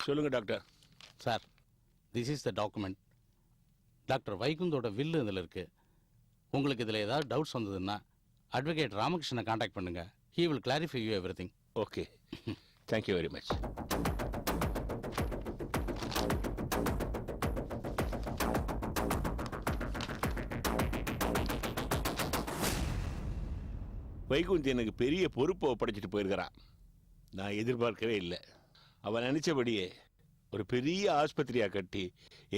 சொல்லுங்க doctor. Sir, this is the document. Doctor வைகுந்தோட will இதில் இருக்கு. உங்களுக்கு இதில் ஏதாவது டவுட்ஸ் வந்ததுன்னா அட்வொகேட் ராமகிருஷ்ணனை காண்டாக்ட் பண்ணுங்க. He will clarify you everything. Okay, thank you very much. Vaikunth எனக்கு பெரிய பொறுப்பை ஒப்படைச்சிட்டு போயிருக்கிறான். நான் எதிர்பார்க்கவே இல்லை. அவன் நினைச்சபடியே ஒரு பெரிய ஆஸ்பத்திரியாக கட்டி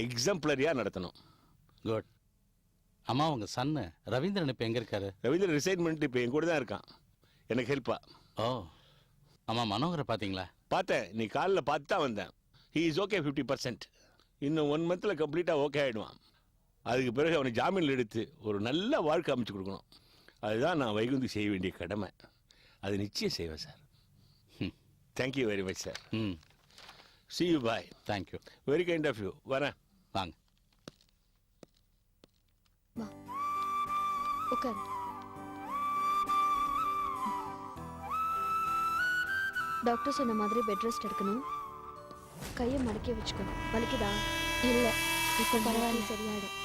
எக்ஸாம்பிளரியாக நடத்தணும். குட். அம்மா, உங்கள் சன்னு ரவீந்திரன் இப்போ எங்கே இருக்காரு? ரவீந்திரன் ரிசைன் பண்ணிட்டு இப்போ என் கூட தான் இருக்கான். எனக்கு ஹெல்ப்பா. ஓ, ஆமாம். மனோகரை பார்த்தீங்களா? பார்த்தேன். நீ காலில் பார்த்து தான் வந்தேன். He is okay 50%. இன்னும் 1 மந்தில் கம்ப்ளீட்டாக ஓகே ஆகிடுவான். அதுக்கு பிறகு அவனை ஜாமீனில் எடுத்து ஒரு நல்ல வாழ்க்கை அமைச்சு கொடுக்கணும். அதுதான் நான் வைகுந்தி செய்ய வேண்டிய கடமை. அது நிச்சயம் செய்வேன் sir. Thank you very much sir. See you, bye. Thank you. Very kind of you. வரேன். வாங்க. வா உட்கார். டாக்டர் சொன்ன மாதிரி பெட் ரெஸ்ட் எடுக்கணும். கையை மடக்கி வச்சுக்கோ. வலிக்குதா? இல்லை, இப்போ பரவாயில்ல, சரியாயிடும்.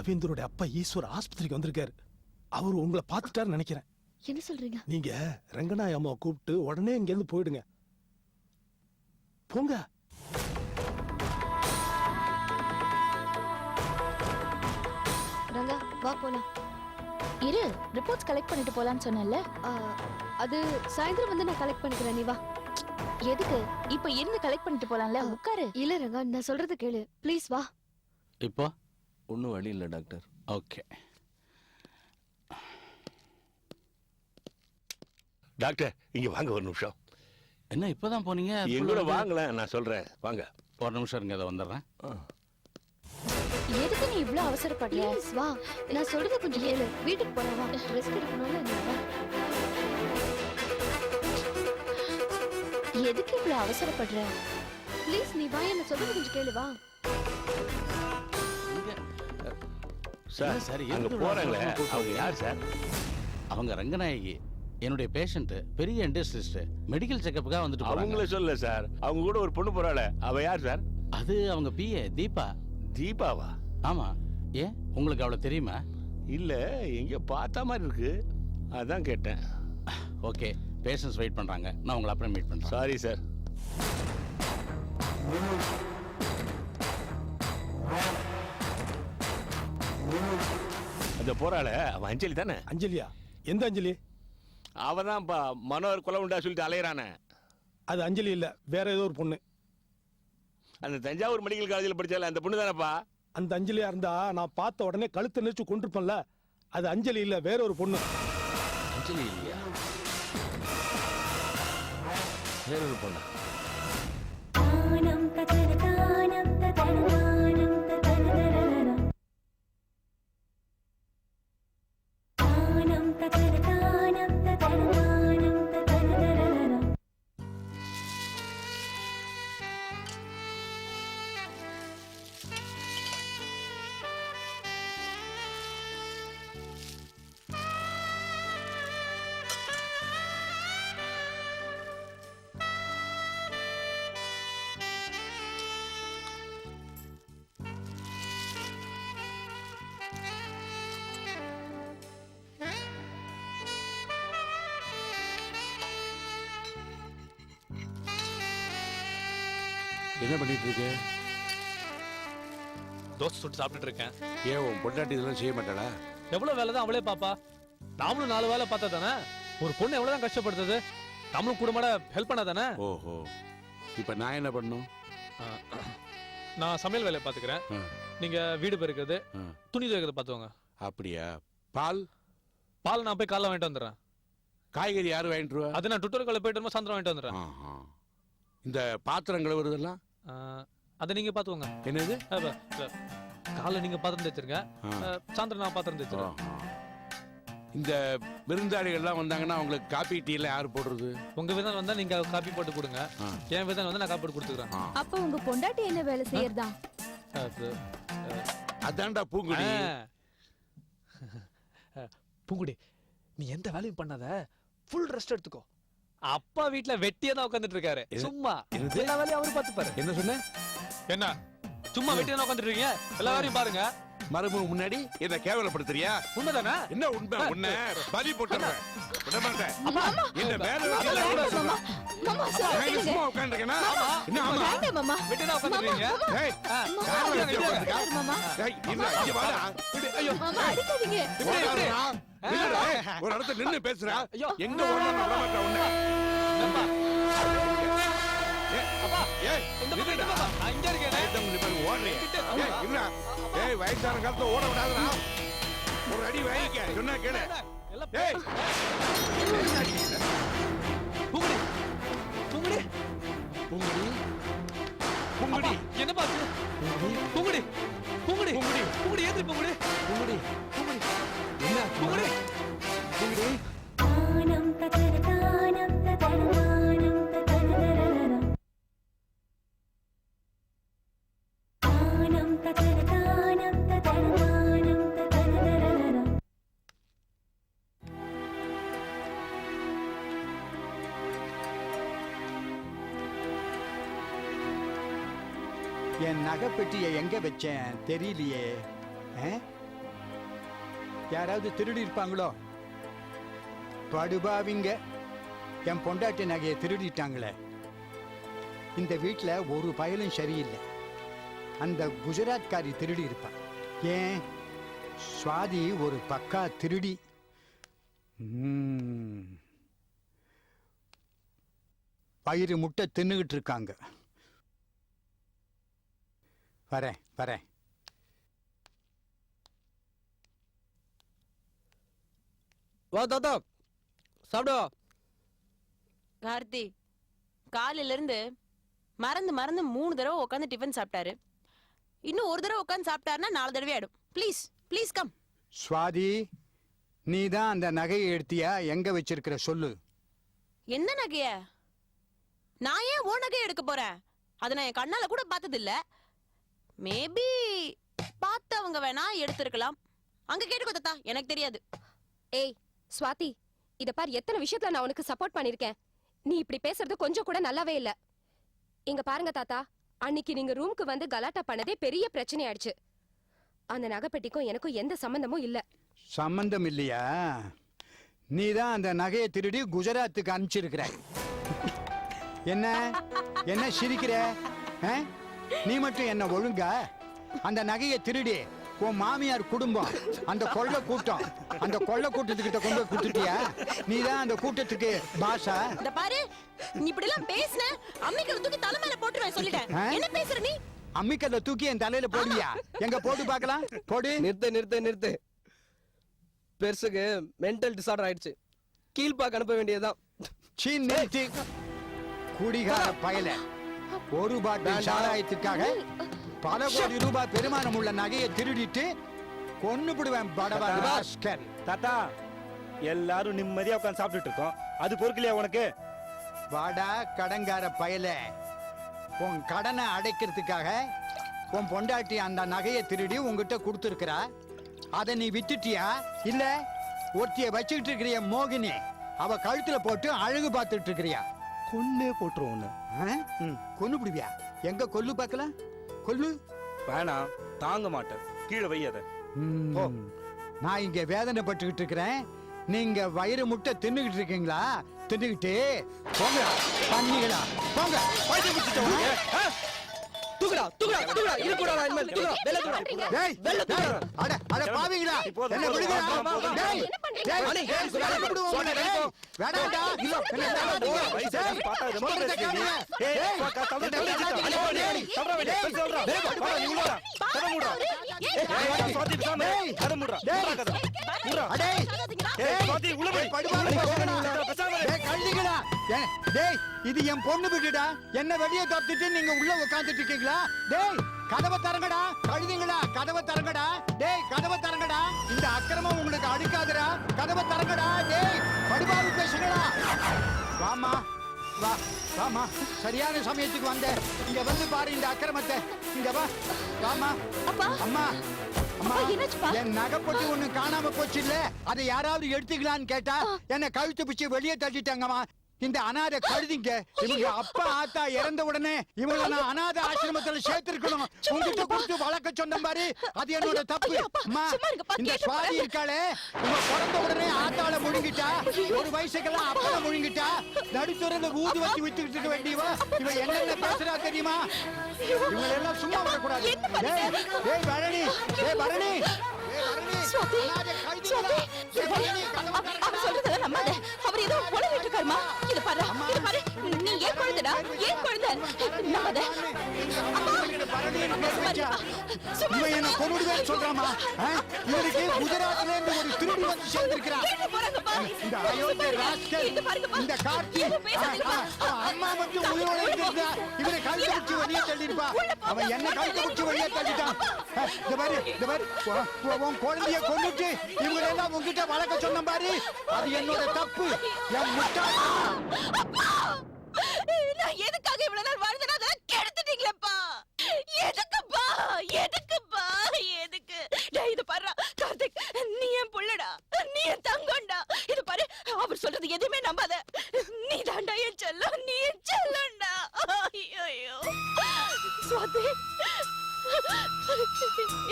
ரவீந்திரோட அப்பா ஈஸ்வர் ஆஸ்பத்திரிக்கு வந்திருக்காரு. அவர் உங்களை பார்த்துட்டாரு நினைக்கிறேன். என்ன சொல்றீங்க? நீங்க ரங்கநாய அம்மாவை கூப்பிட்டு உடனே இங்க இருந்து போயிடுங்க. போங்க. ரங்கா, வா போலாம். இரு, ரிப்போர்ட்ஸ் கலெக்ட் பண்ணிட்டு போலான்னு சொன்னேன்ல. அது சாயந்தரம் வந்து நான் கலெக்ட் பண்ணிக்கிறேன். நீ வா. எதுக்கு? இப்ப இருந்து கலெக்ட் பண்ணிட்டு போலாம்ல. உட்காரு. இல்ல ரங்கா, நான் சொல்றது கேளு ப்ளீஸ். வா. இப்போ ஒன்றும் வழி இல்லை டாக்டர். ஓகே டாக்டர், இங்க வாங்க ஒரு நிமிஷம். என்ன இப்பதான் போனீங்க? எங்கூட வாங்கல, நான் சொல்றேன் வாங்க. ஒரு நிமிஷம் இருங்க, அதை வந்துடுறேன். எதுக்கு நீ இவ்ளோ அவசரப்படுற? ப்ளீஸ் வா, நான் சொல்றது கொஞ்சம் கேளு. வீட்டுக்கு போலாம், வா. ரெஸ்ட் எடுக்கணும்ல. நீ வா. எதுக்கு இவ்ளோ அவசரப்படுற? ப்ளீஸ் நீ வா, என்ன சொல்றது கொஞ்சம் கேளு. வா. சார், அங்க போறாங்களே, அவங்க யார் சார்? அவங்க ரங்கநாயகி, என்னுடைய பேஷண்ட், பெரிய இண்டஸ்ட்ரிஸ்ட். மெடிக்கல் செக்கப்புக்காக வந்துட்டு போறாங்க. அவங்கள சொல்ல சார், அவங்க கூட ஒரு பொண்ணு போறாளே, அவ யார் சார்? அது அவங்க பிஏ தீபா. தீபாவா? ஆமா. ஏன் உங்களுக்கு அவளை தெரியுமா? இல்ல, எங்கேயோ பார்த்த மாதிரி இருக்கு, அதான் கேட்டேன். ஓகே, பேஷண்ட்ஸ் வெயிட் பண்றாங்க, நான் உங்களை அப்புறம் மீட் பண்றேன். Sorry sir. அந்த போறாளே, அவ அஞ்சலி தானே? அஞ்சலியா? எந்த அஞ்சலி? அவதான்ப்பா மனோகர் கொலை உண்டா சொல்லிட்டு அலையிறானே. அது அஞ்சலி இல்ல, வேற ஏதோ ஒரு பொண்ணு. அந்த தஞ்சாவூர் மெடிக்கல் காலேஜில் படிச்சால அந்த பொண்ணு தானப்பா? அந்த அஞ்சலியா இருந்தா நான் பார்த்த உடனே கழுத்தை நெரிச்சு கொண்டிருப்பேன்ல. அது அஞ்சலி இல்ல, வேற ஒரு பொண்ணு. அஞ்சலி இல்லையா? வேற ஒரு பொண்ணா? என்ன பண்ணிட்டு இருக்க? தோசை சுட்டு சாப்பிட்டுட்டு இருக்கேன். ஏன் உன் பொண்டாட்டி இதெல்லாம் செய்ய மாட்டாளா? எவ்வளவு வேலை தான் அவளே பாப்பா. நாமளும் 4 வேலை பார்த்தா தானே. ஒரு பொண்ணு எவ்வளவுதான் கஷ்டப்படுறது. நம்மளும் கூட ஹெல்ப் பண்ணா தானே. ஓஹோ, இப்ப நான் என்ன பண்ணும்? நான் சமையல் வேலையை பாத்துக்கிறேன். ஆ. நீங்க வீடு பெருக்கிறது, ஆ. துணி துவைக்கிறது பாத்துவாங்க. அப்படியா? பால் பால் நான் போய் காலைல வாங்கிட்டு வந்துடுறேன். காய்கறி யாரு வாங்கிட்டுருவா? அது நான் டுட்டோரியல் போயிட்டு வரும்போது சாயந்தரம் வாங்கிட்டு வந்துடுறேன். ஆஹா. இந்த பாத்திரம் கழுவுறதெல்லாம் அதை நீங்க பாத்துவாங்க. என்னது? காலைல நீங்க பாத்திரம் தேய்ச்சிருங்க, ஆ. சாயந்தரம் நான் பாத்திரம் தேய்ச்சிருக்கேன். ஆஹா. இந்த விருந்தாளிகள்லாம் வந்தாங்கன்னா அவங்களுக்கு காபி டீ எல்லாம் யாரு போடுறது? உங்க விதம் வந்தா நீங்க காப்பி போட்டு கொடுங்க. ஆ. என் விதம் வந்து நான் காப்பி போட்டு கொடுத்துக்கிறேன். ஆ. அப்ப உங்க பொண்டாட்டி என்ன வேலை செய்யறதா? அதான்டா பூங்குடி. பூங்குடி, நீ எந்த வேலையும் பண்ணாத, ஃபுல் ரெஸ்ட் எடுத்துக்கோ. அப்பா வீட்ல வெட்டியா தான் உட்கார்ந்துட்டு இருக்காரு. சும்மா எல்லா வேலையும் அவரு பாத்துப்பாரு. என்ன சொன்ன? என்ன சும்மா வெட்டியா தான் உட்கார்ந்துட்டு இருக்கீங்க? எல்லா வேலையும் பாருங்க. மருமக முன்னாடி என்ன கேவலப்படுத்துறியா? உண்மைதானே? என்ன உண்மை? உன்னை பலி போட்டுறேன். விட மாட்டேன். என்ன வேலை வெட்டில மாமா, சார், நான் இங்க சும்மா உட்கார்ந்திருக்கேனா? என்ன ஆமா? வேண்டாம் மாமா. வெட்டியா தான் உட்கார்ந்துட்டு இருக்கீங்க. ஏய், மாமா, யார் வெட்டியா உட்கார்ந்திருக்கா? மாமா. ஏய், இல்ல இங்க வாடா. ஐயோ, மாமா, அடிக்காதீங்க. ஓடாதடா. இல்லடா, ஏய், ஒரு இடத்துல நின்னு பேசுறா. ஐயோ. எங்க ஓடணும் விட மாட்டேன் உன்னை. அப்பா, ஏய், அப்பா, ஏய், இந்த பக்கம் நில்லுடா. பாப்பா, நான் இங்க இருக்கேன். ஏய், தம்பி, நீ பாருங்க, ஓடுறியே. ஏய், இல்லடா. ஏய், வயசான காலத்துல ஓட விடாதடா. ஒரு அடி வாங்கிக்க. சொன்னா கேளு. எல்லாம் ஏய். பூங்குடி, பூங்குடி, பூங்குடி. பூங்குடி. என்ன பாத்து? பூங்குடி, பூங்குடி, பூங்குடி, பூங்குடி, ஏந்திரி பூங்குடி, பூங்குடி, பூங்குடி, என்ன? பூங்குடி, பூங்குடி. தானம் ததர தானம் ததர தானம் ததரரரர. தானம் ததர தானம் ததர தானம் ததரரரர. என் நகைப்பெட்டியை எங்க வச்சேன் தெரியலையே. யாராவது திருடி இருப்பாங்களோ? படுபாவிங்க, என் பொண்டாட்டி நகையை திருடிட்டாங்களே. இந்த வீட்டில் ஒரு பயலும் சரியில்லை. அந்த குஜராத்காரி திருடி இருப்பான். ஏன் சுவாதி ஒரு பக்கா திருடி. வயிறு முட்டை தின்னுகிட்டு இருக்காங்க. வரேன் வரேன். வா தாத்தா சாப்பிடுவா. கார்த்தி காலையில இருந்து மறந்து மறந்து 3 தடவை உட்காந்து டிஃபன் சாப்பிட்டாரு. இன்னும் ஒரு தடவை உட்காந்து சாப்பிட்டாருன்னா 4 தடவை ஆயிடும். Please please come. சுவாதி, நீ தான் அந்த நகையை எடுத்தியா? எங்க வச்சிருக்கிற சொல்லு. என்ன நகைய? நான் ஏன் ஓ நகையை எடுக்க போறேன்? அதை நான் என் கண்ணால கூட பார்த்தது இல்ல. மேபி பார்த்தவங்க வேணா எடுத்திருக்கலாம். அங்க கேட்டுக்கோ தாத்தா, எனக்கு தெரியாது. ஏய் ஸ்வாதி, இத பார், எத்தனை விஷயத்துல நான் உனக்கு சப்போர்ட் பண்ணிருக்கேன். நீ இப்படி பேசுறது கொஞ்சம் கூட நல்லாவே இல்ல. இங்க பாருங்க தாத்தா, அன்னைக்கு நீங்க ரூமுக்கு வந்து கலாட்டா பண்ணதே பெரிய பிரச்சனை ஆயிடுச்சு. அந்த நகைப்பெட்டிக்கும் எனக்கும் எந்த சம்பந்தமும் இல்ல. சம்பந்தம் இல்லையா? நீ தான் அந்த நகையை திருடி குஜராத்துக்கு அனுப்பிச்சிருக்கிற. என்ன என்ன சிரிக்கிற? நீ மட்டும் என்ன ஒழுங்கா? அந்த நகையை திருடி உன் மாமியார் குடும்பம், அந்த கொள்ள கூட்டம், அந்த கொள்ள கூட்டத்துக்கிட்ட கொண்டு போய் கொடுத்துட்டியா? நீ தான் அந்த கூட்டத்துக்கு பாஷா. இந்த பாரு, நீ இப்படி எல்லாம் பேசுன அம்மிக்கல்ல தூக்கி தலை மேல போட்டுருவேன் சொல்லிட்டேன். என்ன பேசுற நீ? அம்மிக்கல்ல தூக்கி என் தலையில போடுவியா? எங்க போட்டு பார்க்கலாம். போடு. நிறுத்து நிறுத்து நிறுத்து. பெருசுக்கு மென்டல் டிசார்டர் ஆயிடுச்சு. கீழ்பாக்கு அனுப்ப வேண்டியதுதான். சீ, நிறுத்து. குடிகார பயல. ஒரு பாட்டில் சாராயத்துக்காக பல கோடி ரூபாய் பெருமானம் உள்ள நகையை திருடிட்டு கொன்னு விடுவேன். தாத்தா, எல்லாரும் நிம்மதியா உட்கார்ந்து சாப்பிட்டுட்டு இருக்கோம். அது பொறுக்கலையா உனக்கு? வாடா கடங்கார பயல. உன் கடனை அடைக்கிறதுக்காக உன் பொண்டாட்டி அந்த நகையை திருடி உங்ககிட்ட கொடுத்துருக்கிறா. அதை நீ வித்துட்டியா? இல்ல ஒருத்திய வச்சுக்கிட்டு இருக்கிறிய மோகினி, அவ கழுத்துல போட்டு அழகு பார்த்துட்டு இருக்கிறியா? கொன்னே போட்டுருவோம். கொன்னு விடுவியா? எங்க கொல்லு பார்க்கலாம். கொல்லு. வேணாம், தாங்க மாட்டேன். கீழே வையாத. நான் இங்க வேதனைப்பட்டுக்கிட்டு இருக்கிறேன். நீங்க வயிறு முட்டை தின்னுகிட்டு இருக்கீங்களா? தின்னுகிட்டு போங்க பண்ணிகளா, போங்க. தூக்குடா தூக்குடா தூக்குடா இருக்கடா இனிமேல் தூக்குடா வெல்ல தூக்குடா டேய் வெல்ல தூக்குடா அட பாவிங்களா என்ன விடுங்க டேய் டேய் அண்ணே, டேய் வேடா விடுவோம் டேய் வேடாடா இது என் பொண்ணு விட்டுடா என்ன வெளியே தப்பிட்டு நீங்க உள்ள உட்கார்ந்துட்டு இருக்கீங்களா டேய் கதவை தரங்கடா கழுதிங்களா கதவை தரங்கடா டேய் கதவை தரங்கடா இந்த அக்கிரமம் உங்களுக்கு அடுக்காதுடா கதவை தரங்கடா டேய் படுபாவி பேசுங்கடா வாமா வா வாமா சரியான சமயத்துக்கு வந்த இங்க வந்து பாரு இந்த அக்கிரமத்தை இங்க வா வாமா அப்பா அம்மா அம்மா என்னாச்சுப்பா? என் நகைப்பட்டி ஒண்ணு காணாம போச்சு இல்ல அதை யாராவது எடுத்துக்கலான்னு கேட்டா என்ன கழுத்து பிடிச்சு வெளியே தள்ளிட்டாங்கம்மா இந்த அநாத கழுதிங்க இவங்க அப்பா ஆத்தா இறந்த உடனே இவங்களை நான் அநாத ஆசிரமத்துல சேர்த்திருக்கணும் உங்ககிட்ட கொடுத்து வளர்க்க சொன்ன மாதிரி அது என்னோட தப்பு அம்மா இந்த சுவாதி இருக்காளே இவ பிறந்த உடனே ஆத்தாள முழுங்கிட்டா ஒரு வயசுக்கெல்லாம் அப்பள முழுங்கிட்டா நடுத்துறத ஊது வச்சு வித்துக்கிட்டு இருக்க வேண்டியவ இவ என்னென்ன பேசுறா தெரியுமா இவங்களை எல்லாம் சும்மா விடக்கூடாது டேய் பரணி டேய் பரணி சொல்றதெல்லாம் நம்பாத அவர் ஏதோ உளறிட்டு இருக்காருமா இது பாரு நீ ஏன் குழந்தைடா ஏன் குழந்தை நம்பாத இவன் என்ன கொன்னுடுவேன்னு சொல்றாமா இவருக்கு குஜராத்ல இருந்து ஒரு திருடி வந்து சேர்ந்திருக்கிறான் இந்த அயோத்திய ராஸ்கல் இந்த கார்த்தி அம்மா மட்டும் உயிரோட இருந்தா இவனை கழுத்து பிடிச்சு வெளியே தள்ளிருப்பா அவன் என்ன கழுத்து பிடிச்சு வெளியே தள்ளிட்டான் இந்த பாரு உன் குழந்தைய கொண்டுட்டு இவங்க எல்லாம் உங்ககிட்ட வளர்க்க சொன்ன பாரு அது என்னோட தப்பு என் முட்டா நான் எதுக்காக இவ்வளவு நாள் வாழ்ந்தேன் அதெல்லாம் கெடுத்துட்டீங்களேப்பா எதுக்குப்பா எதுக்குப்பா எதுக்கு டேய் இது பாரு கார்த்திக் நீ என் புள்ளடா நீ என் தங்கம்டா இது பாரு அவர் சொல்றது எதுவுமே நம்பாத நீ தாண்டா என் செல்லம் நீ என் செல்லம்டா ஐயோ சுவாதி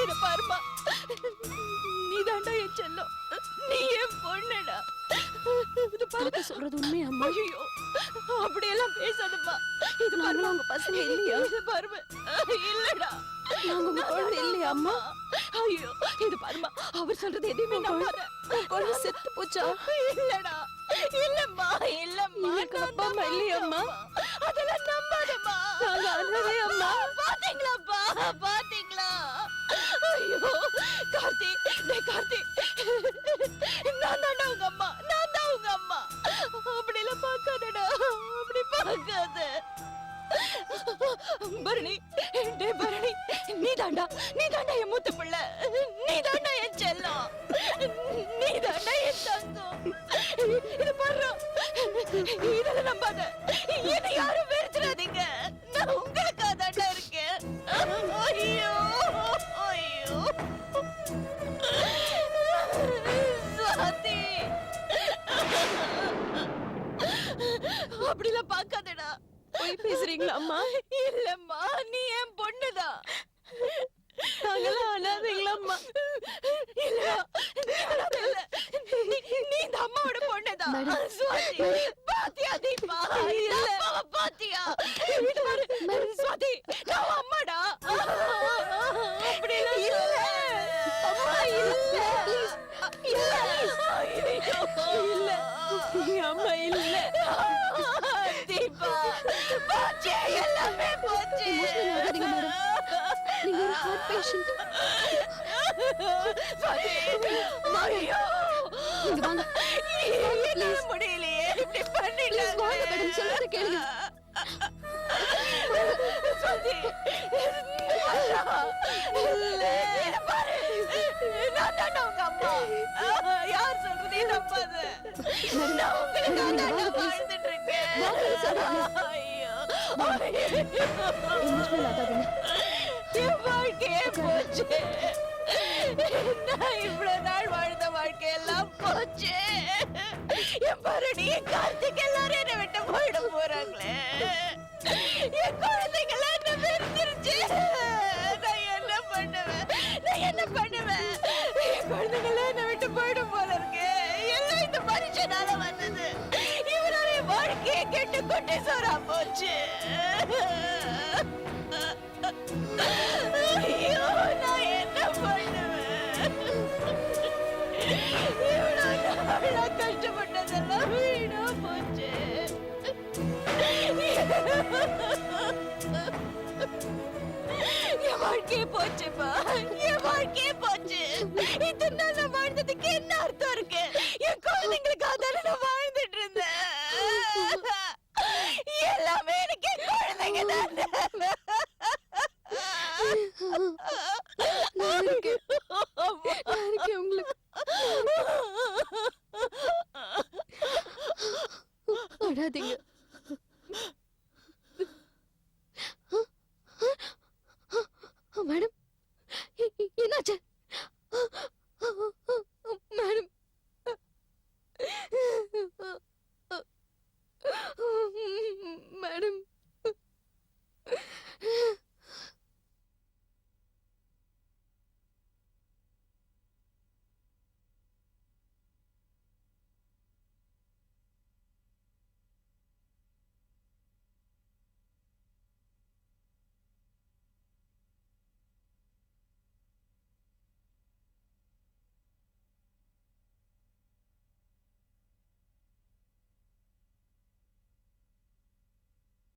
இது பாருமா நீ தாண்டா என் செல்லம் நீ என் பொண்ணுடா இது பாரு சொல்றது உண்மையாம்மா ஐயோ அப்படியெல்லாம் பேசாதப்பா இது பாரு உங்க பசங்க இல்லையா இது பாரு இல்லடா நாங்க உங்க குழந்தை இல்லையா அம்மா ஐயோ இது பாருமா அவர் சொல்றது எதுவுமே நம்பாத குழந்தை செத்து போச்சா இல்லடா இல்லம்மா இல்லம்மா எனக்கு அப்பா அம்மா இல்லையாம்மா அதெல்லாம் நம்பாதம்மா நாங்க அண்ணவே அம்மா பாத்தீங்களாப்பா பாத்தீங்களா ஐயோ கார்த்தி டேய் கார்த்தி நான் தான்டா உங்க அம்மா நான் தான் உங்க அம்மா அப்படி எல்லாம் பார்க்காதடா அப்படி பார்க்காத பரணி டேய் பரணி நீ தாண்டா என் மூத்த பிள்ளை நீ தாண்டா என் செல்லம் நீ தாண்டா என் தங்கம் இது பாரு இதெல்லாம் நம்பாத என்னை யாரும் வெறுத்துறாதீங்க நான் உங்களுக்காக தாண்டா இருக்கேன் ஐயோ ஐயோ சுவாதி அப்படிலாம் பார்க்காதடா போய் பேசுறீங்களா அம்மா இல்லம்மா நீ என் பொண்ணுதான் நாங்களாம் அனாதைங்களா அம்மா இல்ல நீ இந்த அம்மாவோட பொண்ணுதான் சுவாதி பாத்தியா தீபா இல்ல பாத்தியா இது பாரு சுவாதி நான் அம்மாடா அப்படி இல்ல அம்மா இல்ல இல்ல அம்மா இல்ல தீபா போச்சு எல்லாமே போச்சு ஆகாதீங்க மேடம் நீங்க ஒரு ஹார்ட் பேஷண்ட் ஐயோ இங்க வாங்க என்னால முடியலையே இப்படி பண்ணிட்டாங்க வாங்க மேடம் சொல்றத கேளுங்க சுவாதி இல்ல பாரு நான் தான் உங்க அம்மா யார் சொல்றதே நம்பாத நான் உங்களுக்காக தான் வாழ்ந்துட்டு இருக்கேன் ஐயோ எமோஷனல் ஆகாதீங்க என் வாழ்க்கையே போச்சு நான் இவ்வளவு நாள் வாழ்ந்த வாழ்க்கையெல்லாம் போச்சு என் பரணி கார்த்திக் எல்லாரும் என்னை விட்டு போயிட போறாங்களே என் குழந்தைங்களாம் என்ன வெறுத்துருச்சு நான் என்ன பண்ணுவேன் என் குழந்தைங்களாம் என்னை விட்டு போயிட போல இருக்கு எல்லாம் இந்த மனுஷனால வந்தது இவனால என் வாழ்க்கையை கெட்டு கொட்டே சோறா போச்சு ஐயோ, நான் என்ன பண்ணுவேன்? இவ்வளவு நாளா கஷ்டப்பட்டதெல்லாம் வீணா போச்சு. என் வாழ்க்கையே போச்சுப்பா, என் வாழ்க்கையே போச்சு. இத்தனை நாள் நான் வாழ்ந்ததுக்கு என்ன அர்த்தம் இருக்கு? என் குழந்தைங்களுக்காக தானே நான் வாழ்ந்துட்டு இருந்தேன். எல்லாமே எனக்கு என் குழந்தைங்க தானே. நாளைக்கு உங்களுக்கு அழாதீங்க.